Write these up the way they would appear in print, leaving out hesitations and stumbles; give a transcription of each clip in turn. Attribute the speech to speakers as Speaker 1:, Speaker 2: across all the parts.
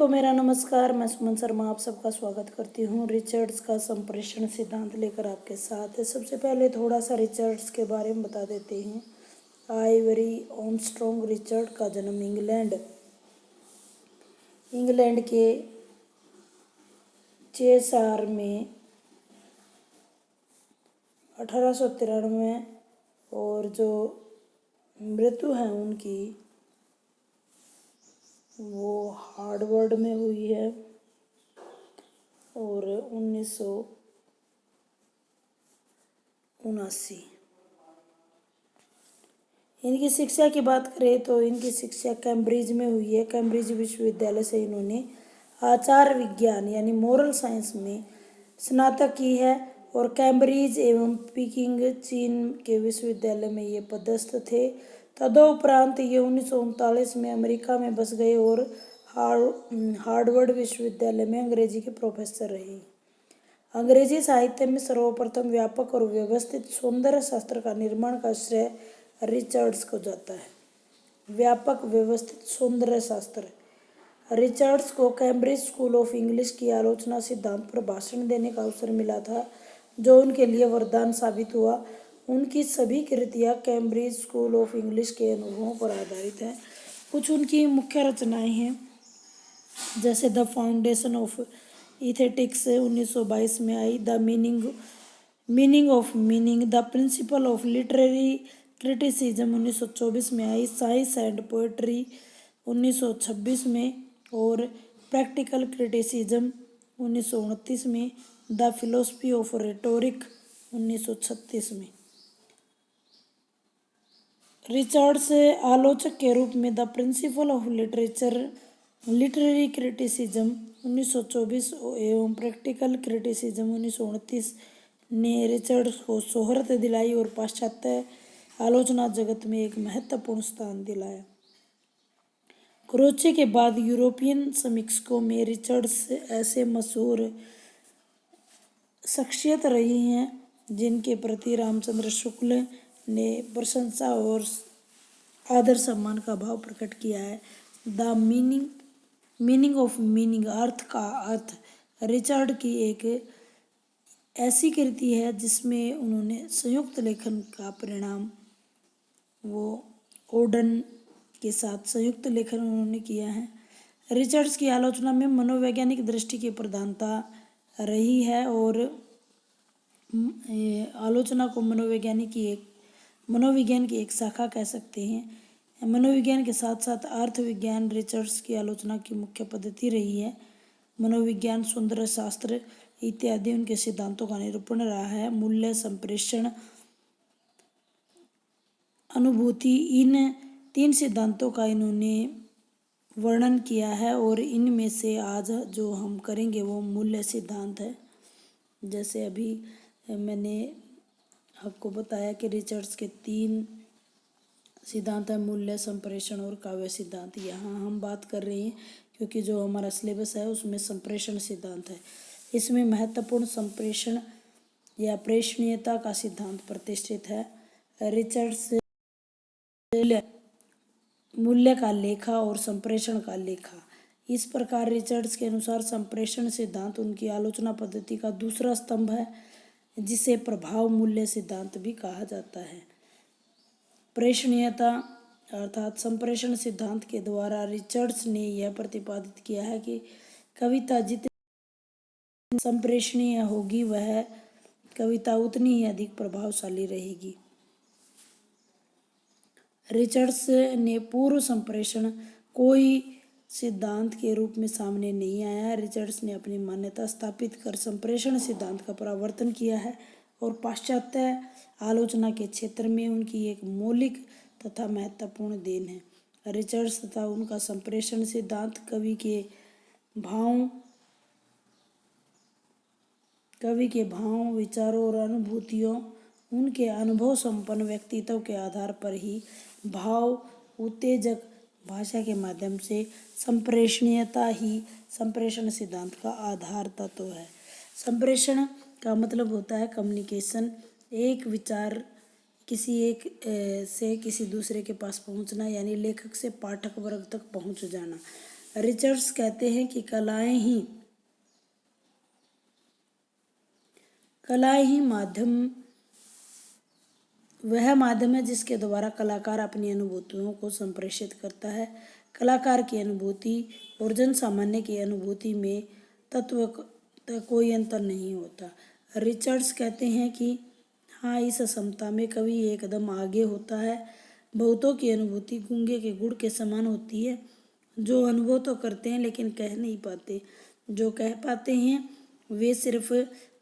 Speaker 1: को मेरा नमस्कार। मैं सुमन शर्मा आप सबका स्वागत करती हूँ। रिचर्ड्स का संप्रेषण सिद्धांत लेकर आपके साथ है। सबसे पहले थोड़ा सा रिचर्ड्स के बारे में बता देते हैं। आइवरी आर्मस्ट्रॉन्ग रिचर्ड का जन्म इंग्लैंड के चेशायर में 1893 और जो मृत्यु है उनकी वो हार्वर्ड में हुई है और 1979। इनकी शिक्षा की बात करें तो इनकी शिक्षा कैम्ब्रिज में हुई है। कैम्ब्रिज विश्वविद्यालय से इन्होंने आचार विज्ञान यानी मोरल साइंस में स्नातक की है और कैम्ब्रिज एवं पीकिंग चीन के विश्वविद्यालय में ये पदस्थ थे। तदोपरांत ये 1939 में अमेरिका में बस गए और हार्वर्ड विश्वविद्यालय में अंग्रेजी के प्रोफेसर रहे। अंग्रेजी साहित्य में सर्वप्रथम व्यापक और व्यवस्थित सौंदर्य शास्त्र का निर्माण का श्रेय रिचर्ड्स को जाता है। व्यापक व्यवस्थित सौंदर्य शास्त्र। रिचर्ड्स को कैम्ब्रिज स्कूल ऑफ इंग्लिश की आलोचना सिद्धांत पर भाषण देने का अवसर मिला था, जो उनके लिए वरदान साबित हुआ। उनकी सभी कृतियाँ कैम्ब्रिज स्कूल ऑफ इंग्लिश के अनुभवों पर आधारित हैं। कुछ उनकी मुख्य रचनाएं हैं, जैसे द फाउंडेशन ऑफ इथेटिक्स 1922 में आई, the meaning of meaning, the principle of literary criticism 1924 में आई, साइंस एंड पोएट्री 1926 में और प्रैक्टिकल क्रिटिसिज्म 1929 में, द फिलोसफी ऑफ रेटोरिक 1936 में। रिचर्ड्स आलोचक के रूप में the principle of literary criticism 1924 एवं प्रैक्टिकल क्रिटिसिज्म 1929 ने रिचर्ड्स को शोहरत दिलाई और पाश्चात्य आलोचना जगत में एक महत्वपूर्ण स्थान दिलाया। क्रोचे के बाद यूरोपियन समीक्षकों में रिचर्ड्स ऐसे मशहूर शख्सियत रही हैं जिनके प्रति रामचंद्र शुक्ल ने प्रशंसा और आदर सम्मान का भाव प्रकट किया है। द मीनिंग ऑफ मीनिंग, अर्थ का अर्थ, रिचर्ड की एक ऐसी कृति है जिसमें उन्होंने संयुक्त लेखन का परिणाम वो ओडन के साथ संयुक्त लेखन उन्होंने किया है। रिचर्ड्स की आलोचना में मनोवैज्ञानिक दृष्टि की प्रधानता रही है और आलोचना को मनोविज्ञान की एक शाखा कह सकते हैं। मनोविज्ञान के साथ साथ अर्थविज्ञान रिचर्ड्स की आलोचना की मुख्य पद्धति रही है। मनोविज्ञान, सौंदर्य शास्त्र इत्यादि उनके सिद्धांतों का निरूपण रहा है। मूल्य, संप्रेषण, अनुभूति, इन तीन सिद्धांतों का इन्होंने वर्णन किया है और इनमें से आज जो हम करेंगे वो मूल्य सिद्धांत है। जैसे अभी मैंने आपको बताया कि रिचर्ड्स के 3 सिद्धांत है, मूल्य, संप्रेषण और काव्य सिद्धांत। यहाँ हम बात कर रहे हैं क्योंकि जो हमारा सिलेबस है उसमें संप्रेषण सिद्धांत है। इसमें महत्वपूर्ण संप्रेषण या प्रेषणीयता का सिद्धांत प्रतिष्ठित है। रिचर्ड्स मूल्य का लेखा और संप्रेषण का लेखा। इस प्रकार रिचर्ड्स के अनुसार संप्रेषण सिद्धांत उनकी आलोचना पद्धति का दूसरा स्तंभ है, जिसे प्रभाव मूल्य सिद्धांत भी कहा जाता है। प्रेषणीयता अर्थात संप्रेषण सिद्धांत के द्वारा रिचर्ड्स ने यह प्रतिपादित किया है कि कविता जितनी संप्रेषणीय होगी वह कविता उतनी ही अधिक प्रभावशाली रहेगी। रिचर्ड्स ने पूर्व संप्रेषण कोई सिद्धांत के रूप में सामने नहीं आया। रिचर्ड्स ने अपनी मान्यता स्थापित कर संप्रेषण सिद्धांत का प्रवर्तन किया है और पाश्चात्य आलोचना के क्षेत्र में उनकी एक मौलिक तथा महत्वपूर्ण देन है। रिचर्ड्स तथा उनका संप्रेषण सिद्धांत कवि के भावों, विचारों और अनुभूतियों, उनके अनुभव संपन्न व्यक्तित्व के आधार पर ही भाव उत्तेजक भाषा के माध्यम से संप्रेषणीयता ही संप्रेषण सिद्धांत का आधार तत्व है। संप्रेषण का मतलब होता है कम्युनिकेशन, एक विचार किसी एक से किसी दूसरे के पास पहुंचना, यानी लेखक से पाठक वर्ग तक पहुंच जाना। रिचर्ड्स कहते हैं कि कलाएं ही वह माध्यम है जिसके द्वारा कलाकार अपनी अनुभूतियों को संप्रेषित करता है। कलाकार की अनुभूति और जन सामान्य की अनुभूति में तत्व का कोई अंतर नहीं होता। रिचर्ड्स कहते हैं कि हाँ, इस असमता में कवि एकदम आगे होता है। बहुतों की अनुभूति गूंगे के गुड़ के समान होती है, जो अनुभव तो करते हैं लेकिन कह नहीं पाते। जो कह पाते हैं वे सिर्फ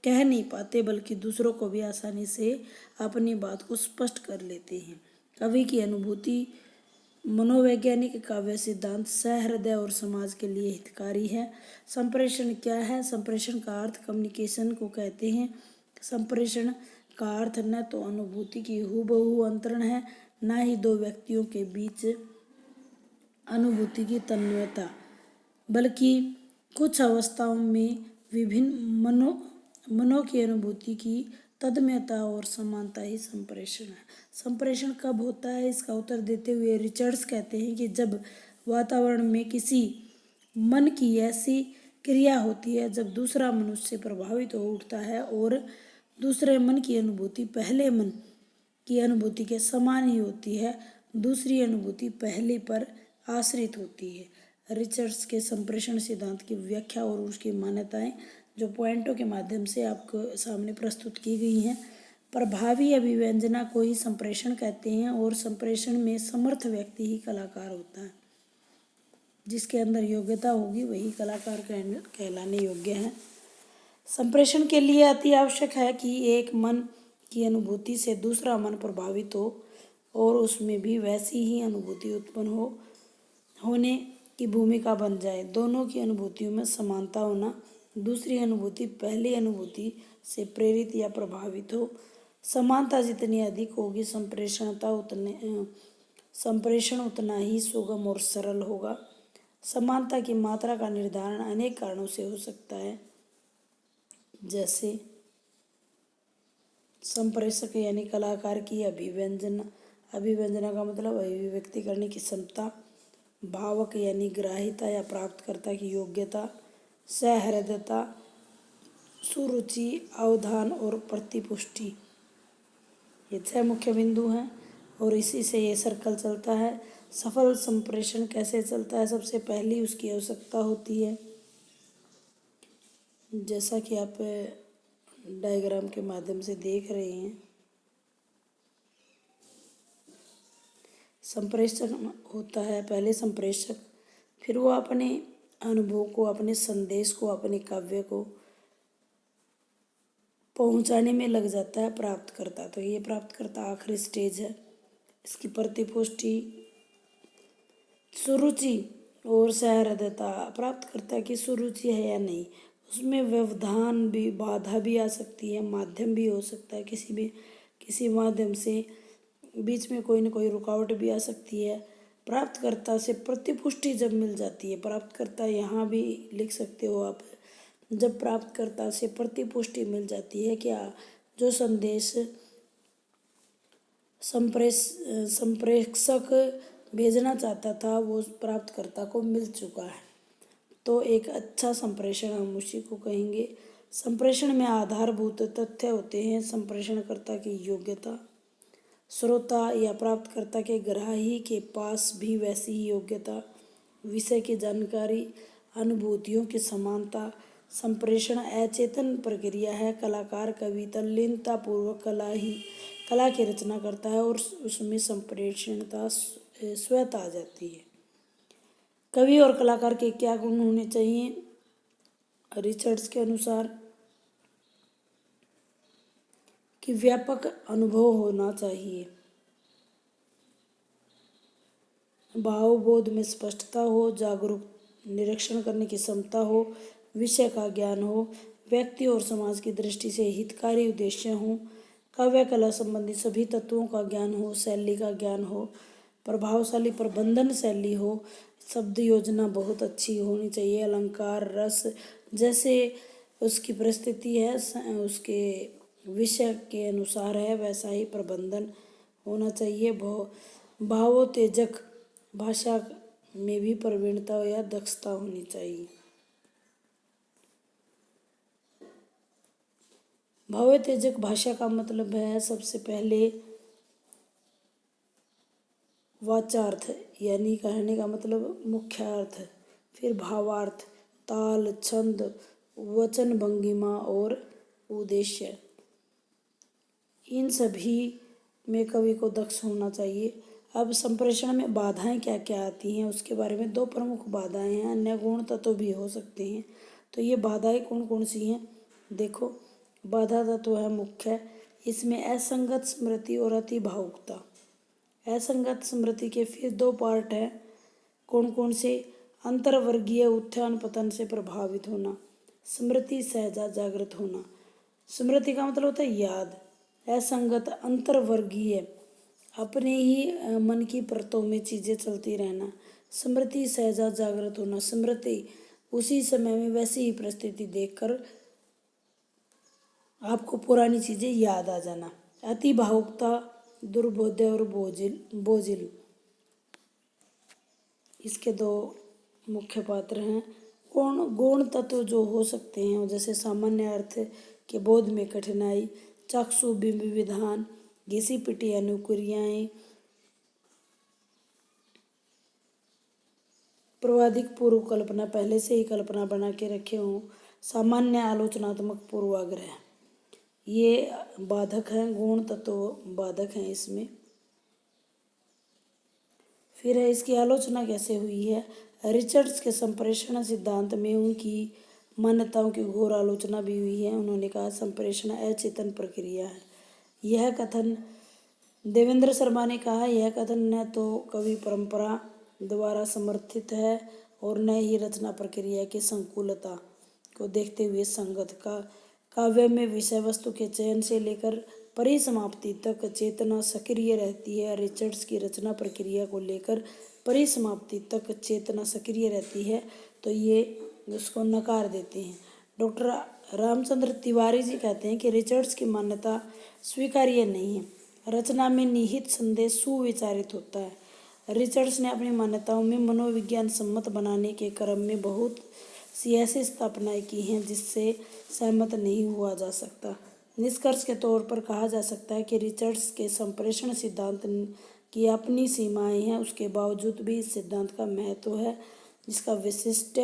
Speaker 1: कह नहीं पाते बल्कि दूसरों को भी आसानी से अपनी बात को स्पष्ट कर लेते हैं। कवि की अनुभूति मनोवैज्ञानिक काव्य सिद्धांत सहृदय और समाज के लिए हितकारी है। संप्रेषण क्या है? संप्रेषण का अर्थ कम्युनिकेशन को कहते हैं। संप्रेषण का अर्थ न तो अनुभूति की हूबहू अंतरण है, न ही दो व्यक्तियों के बीच अनुभूति की तन्मयता, बल्कि कुछ अवस्थाओं में विभिन्न मनों की अनुभूति की तन्मयता और समानता ही संप्रेषण है। संप्रेषण कब होता है? इसका उत्तर देते हुए रिचर्ड्स कहते हैं कि जब वातावरण में किसी मन की ऐसी क्रिया होती है जब दूसरा मनुष्य प्रभावित हो उठता है और दूसरे मन की अनुभूति पहले मन की अनुभूति के समान ही होती है, दूसरी अनुभूति पहले पर आश्रित होती है। रिचर्ड्स के संप्रेषण सिद्धांत की व्याख्या और उसकी मान्यताएं जो पॉइंटों के माध्यम से आपको सामने प्रस्तुत की गई हैं। प्रभावी अभिव्यंजना को ही संप्रेषण कहते हैं और संप्रेषण में समर्थ व्यक्ति ही कलाकार होता है। जिसके अंदर योग्यता होगी वही कलाकार कहलाने योग्य है। संप्रेषण के लिए अति आवश्यक है कि एक मन की अनुभूति से दूसरा मन प्रभावित हो और उसमें भी वैसी ही अनुभूति उत्पन्न होने की भूमिका बन जाए। दोनों की अनुभूतियों में समानता होना, दूसरी अनुभूति पहली अनुभूति से प्रेरित या प्रभावित हो। समानता जितनी अधिक होगी संप्रेषण उतना ही सुगम और सरल होगा। समानता की मात्रा का निर्धारण अनेक कारणों से हो सकता है, जैसे संप्रेषक यानी कलाकार की अभिव्यंजना का मतलब अभिव्यक्ति करने की क्षमता, भावक यानी ग्राह्यता या प्राप्तकर्ता की योग्यता, सहृदयता, सुरुचि, अवधान और प्रतिपुष्टि। ये 6 मुख्य बिंदु हैं और इसी से ये सर्कल चलता है। सफल संप्रेषण कैसे चलता है? सबसे पहली उसकी आवश्यकता होती है, जैसा कि आप डायग्राम के माध्यम से देख रहे हैं। संप्रेषण होता है पहले संप्रेषक, फिर वो अपने अनुभव को, अपने संदेश को, अपने काव्य को पहुंचाने में लग जाता है प्राप्तकर्ता। तो ये प्राप्तकर्ता आखिरी स्टेज है। इसकी प्रतिपुष्टि, सुरुचि और सहृदयता, प्राप्तकर्ता की सुरुचि है या नहीं, उसमें व्यवधान भी, बाधा भी आ सकती है, माध्यम भी हो सकता है, किसी माध्यम से बीच में कोई न कोई रुकावट भी आ सकती है। प्राप्तकर्ता से प्रतिपुष्टि जब मिल जाती है, प्राप्तकर्ता यहाँ भी लिख सकते हो आप, जब प्राप्तकर्ता से प्रतिपुष्टि मिल जाती है क्या जो संदेश संप्रेषक भेजना चाहता था वो प्राप्तकर्ता को मिल चुका है, तो एक अच्छा संप्रेषण हम उसी को कहेंगे। संप्रेषण में आधारभूत तथ्य होते हैं संप्रेषणकर्ता की योग्यता, श्रोता या प्राप्तकर्ता के ग्राही के पास भी वैसी ही योग्यता, विषय की जानकारी, अनुभूतियों की समानता। संप्रेषण अचेतन प्रक्रिया है। कलाकार कवि तल्लीनता पूर्वक कला की रचना करता है और उसमें संप्रेषणता स्वतः आ जाती है। कवि और कलाकार के क्या गुण होने चाहिए? रिचर्ड्स के अनुसार कि व्यापक अनुभव होना चाहिए, भावबोध में स्पष्टता हो, जागरूक निरीक्षण करने की क्षमता हो, विषय का ज्ञान हो, व्यक्ति और समाज की दृष्टि से हितकारी उद्देश्य हो, काव्य कला संबंधी सभी तत्वों का ज्ञान हो, शैली का ज्ञान हो, प्रभावशाली प्रबंधन शैली हो, शब्द योजना बहुत अच्छी होनी चाहिए, अलंकार, रस जैसे उसकी परिस्थिति है, उसके विषय के अनुसार है वैसा ही प्रबंधन होना चाहिए। भावोत्तेजक भाषा में भी प्रवीणता या दक्षता होनी चाहिए। भावोत्तेजक भाषा का मतलब है सबसे पहले वाचार्थ यानी कहने का मतलब मुख्य अर्थ, फिर भावार्थ, ताल, छंद, वचन भंगिमा और उद्देश्य। इन सभी में कवि को दक्ष होना चाहिए। अब संप्रेषण में बाधाएं क्या क्या आती हैं उसके बारे में। दो प्रमुख बाधाएं हैं, अन्य गुण तत्व भी हो सकते हैं। तो ये बाधाएं कौन कौन सी हैं देखो। बाधा तत्व है मुख्य, इसमें असंगत स्मृति और अति भावुकता। असंगत स्मृति के फिर दो पार्ट हैं, कौन कौन से। अंतर्वर्गीय उत्थान पतन से प्रभावित होना, स्मृति सहजा जागृत होना। स्मृति का मतलब होता है याद। असंगत अंतर्वर्गीय अपने ही मन की परतों में चीज़ें चलती रहना। स्मृति सहजा जागृत होना, स्मृति उसी समय में वैसी ही परिस्थिति देखकर आपको पुरानी चीज़ें याद आ जाना। अति भावुकता, दुर्बोध्य और बोझिल इसके दो मुख्य पात्र हैं। गौण तत्व जो हो सकते हैं जैसे सामान्य अर्थ के बोध में कठिनाई, चक्षु बिंब विधान, घिसी पिटी अनुक्रियाएं, पूर्वाधिक पूर्व कल्पना, पहले से ही कल्पना बना के रखे हों, सामान्य आलोचनात्मक पूर्वाग्रह, ये बाधक हैं, गौण तत्व बाधक हैं इसमें। फिर है इसकी आलोचना कैसे हुई है। रिचर्ड्स के संप्रेषण सिद्धांत में उनकी मान्यताओं की घोर आलोचना भी हुई है। उन्होंने कहा संप्रेषण अचेतन प्रक्रिया है। यह कथन देवेंद्र शर्मा ने कहा, यह कथन न तो कवि परंपरा द्वारा समर्थित है और न ही रचना प्रक्रिया की संकुलता को देखते हुए संगत का। काव्य में विषय वस्तु के चयन से लेकर परिसमाप्ति तक चेतना सक्रिय रहती है। रिचर्ड्स की रचना प्रक्रिया को लेकर परिसमाप्ति तक चेतना सक्रिय रहती है, तो ये उसको नकार देते हैं। डॉक्टर रामचंद्र तिवारी जी कहते हैं कि रिचर्ड्स की मान्यता स्वीकार्य नहीं है। रचना में निहित संदेश सुविचारित होता है। रिचर्ड्स ने अपनी मान्यताओं में मनोविज्ञान सम्मत बनाने के क्रम में बहुत सी ऐसी स्थापनाएं की हैं जिससे सहमत नहीं हुआ जा सकता। निष्कर्ष के तौर पर कहा जा सकता है कि रिचर्ड्स के संप्रेषण सिद्धांत की अपनी सीमाएं हैं, उसके बावजूद भी इस सिद्धांत का महत्व है, जिसका विशिष्ट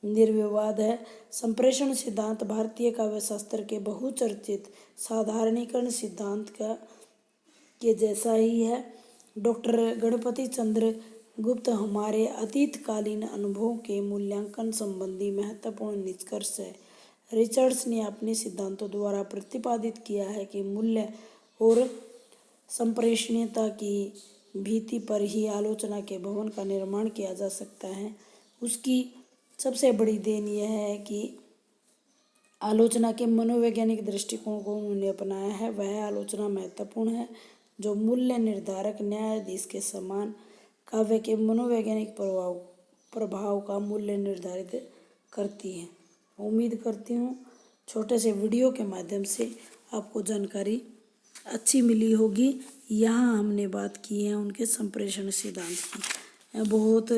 Speaker 1: निर्विवाद है। संप्रेषण सिद्धांत भारतीय काव्यशास्त्र के बहुचर्चित साधारणीकरण सिद्धांत के जैसा ही है। डॉक्टर गणपति चंद्र गुप्त हमारे अतीतकालीन अनुभवों के मूल्यांकन संबंधी महत्वपूर्ण निष्कर्ष है। रिचर्ड्स ने अपने सिद्धांतों द्वारा प्रतिपादित किया है कि मूल्य और संप्रेषणीयता की भीति पर ही आलोचना के भवन का निर्माण किया जा सकता है। उसकी सबसे बड़ी देन यह है कि आलोचना के मनोवैज्ञानिक दृष्टिकोण को उन्होंने अपनाया है। वह आलोचना महत्वपूर्ण है जो मूल्य निर्धारक न्यायाधीश के समान काव्य के मनोवैज्ञानिक प्रभाव का मूल्य निर्धारित करती है। उम्मीद करती हूँ छोटे से वीडियो के माध्यम से आपको जानकारी अच्छी मिली होगी। यहाँ हमने बात की है उनके संप्रेषण सिद्धांत की। बहुत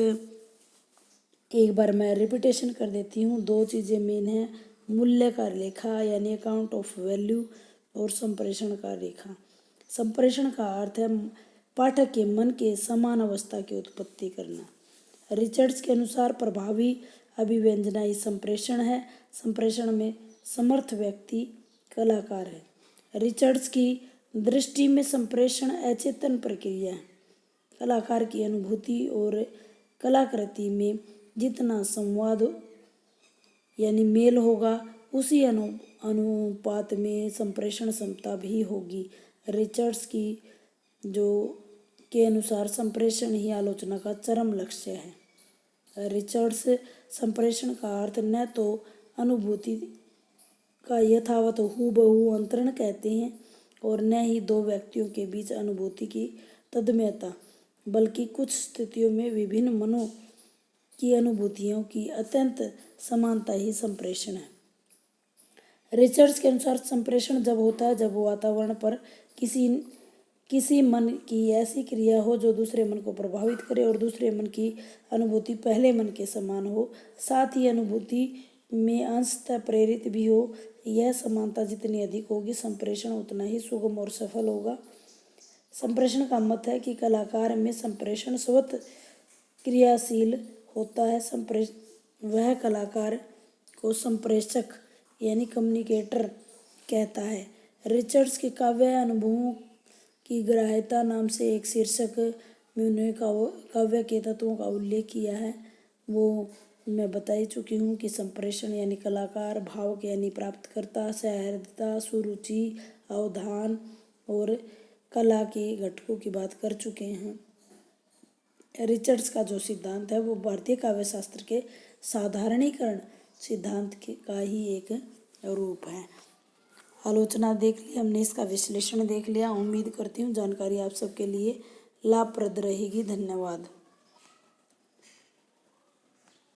Speaker 1: एक बार मैं रिपीटेशन कर देती हूँ। दो चीज़ें मेन हैं, मूल्य का रेखा यानी अकाउंट ऑफ वैल्यू और संप्रेषण का रेखा। संप्रेषण का अर्थ है पाठक के मन के समान अवस्था की उत्पत्ति करना। रिचर्ड्स के अनुसार प्रभावी अभिव्यंजनाई संप्रेषण है। संप्रेषण में समर्थ व्यक्ति कलाकार है। रिचर्ड्स की दृष्टि में संप्रेषण अचेतन प्रक्रिया है। कलाकार की अनुभूति और कलाकृति में जितना संवाद यानी मेल होगा, उसी अनुपात में संप्रेषण क्षमता भी होगी। रिचर्ड्स की के अनुसार संप्रेषण ही आलोचना का चरम लक्ष्य है। रिचर्ड्स संप्रेषण का अर्थ न तो अनुभूति का यथावत हूबहू अंतरण कहते हैं और न ही दो व्यक्तियों के बीच अनुभूति की तदम्यता, बल्कि कुछ स्थितियों में विभिन्न मनों की अनुभूतियों की अत्यंत समानता ही संप्रेषण है। रिचर्ड्स के अनुसार संप्रेषण जब होता है जब वातावरण पर किसी किसी मन की ऐसी क्रिया हो जो दूसरे मन को प्रभावित करे और दूसरे मन की अनुभूति पहले मन के समान हो, साथ ही अनुभूति में अंशतः प्रेरित भी हो। यह समानता जितनी अधिक होगी, संप्रेषण उतना ही सुगम और सफल होगा। संप्रेषण का मत है कि कलाकार में संप्रेषण स्वतः क्रियाशील होता है। वह कलाकार को संप्रेषक यानी कम्युनिकेटर कहता है। रिचर्ड्स के काव्य अनुभवों की ग्राह्यता नाम से एक शीर्षक में उन्होंने काव्य के तत्वों का उल्लेख किया है। वो मैं बता ही चुकी हूँ कि संप्रेषण यानी कलाकार, भावक यानी प्राप्तकर्ता, सहृदयता, सुरुचि, अवधान और कला के घटकों की बात कर चुके हैं। रिचर्ड्स का जो सिद्धांत है वो भारतीय काव्य शास्त्र के साधारणीकरण सिद्धांत का ही एक रूप है। आलोचना देख ली हमने, इसका विश्लेषण देख लिया। उम्मीद करती हूँ जानकारी आप सबके लिए लाभप्रद रहेगी। धन्यवाद।